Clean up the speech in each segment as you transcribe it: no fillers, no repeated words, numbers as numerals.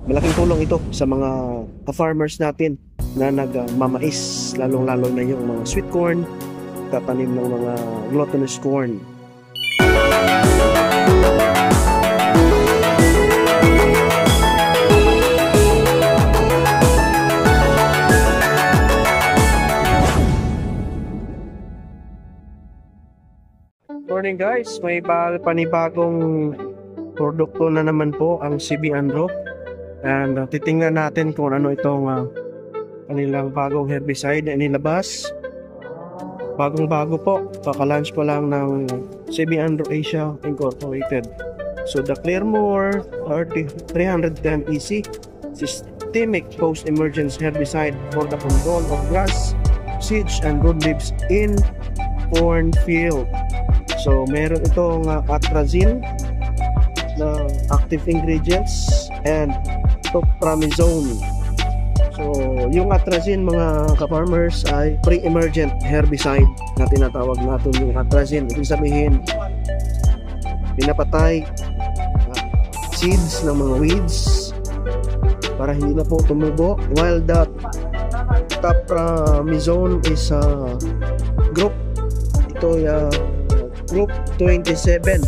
Malaking tulong ito sa mga ka-farmers natin na nagmamais, lalong-lalo na yung mga sweet corn, tatanim ng mga glutinous corn. Morning guys, may panibagong produkto na naman po ang CB Andro. And titingnan natin kung ano itong kanilang bagong herbicide na inilabas. Bagong-bago po, kaka-launch pa lang ng CB Andro Asia Incorporated. So the Clearmore 310 EC Systemic Post-Emergence Herbicide for the control of grass, seeds, and broadleaves in cornfield. So meron itong atrazine na active ingredients and topramizone. So yung atrazine mga ka-farmers ay pre-emergent herbicide na tinatawag natin yung atrazine. Ibig sabihin pinapatay seeds ng mga weeds para hindi na po tumubo, while the topramizone is group group 27.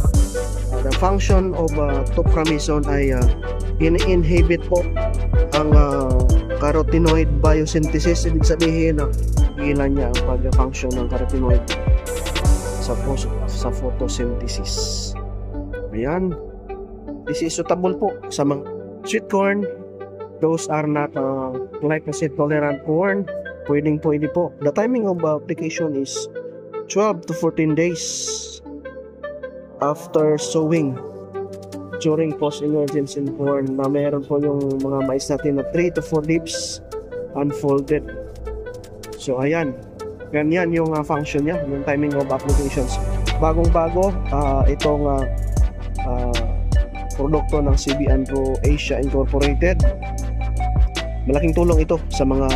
The function of topramizone ay in-inhibit po ang carotenoid biosynthesis. Ibig sabihin na ilan niya ang pag-function ng carotenoid sa photosynthesis. Ayan, this is suitable po sa mga sweet corn. Those are not glyphosate tolerant corn. Pwede po. The timing of application is 12 to 14 days after sowing during post-emergence in corn, na meron po yung mga mais natin na 3 to 4 leaves unfolded. So ayan, ganyan yung function niya, yung timing of applications. Bagong-bago itong produkto ng CB Andro Asia Incorporated. Malaking tulong ito sa mga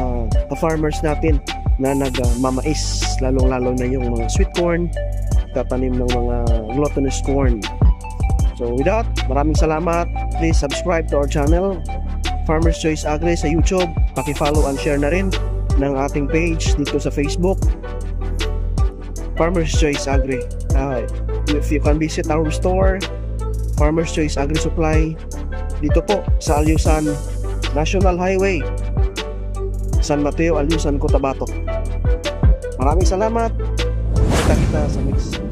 farmers natin na nagmamais, lalong-lalo na yung mga sweet corn, tatanim ng mga glutinous corn. So with that, maraming salamat. Please subscribe to our channel, Farmers Choice Agri sa YouTube. Paki-follow and share na rin ng ating page dito sa Facebook, Farmers Choice Agri. If you can visit our store, Farmers Choice Agri Supply, dito po sa Alyusan National Highway, San Mateo, Alyusan, Cotabato. Maraming salamat. Kita sa next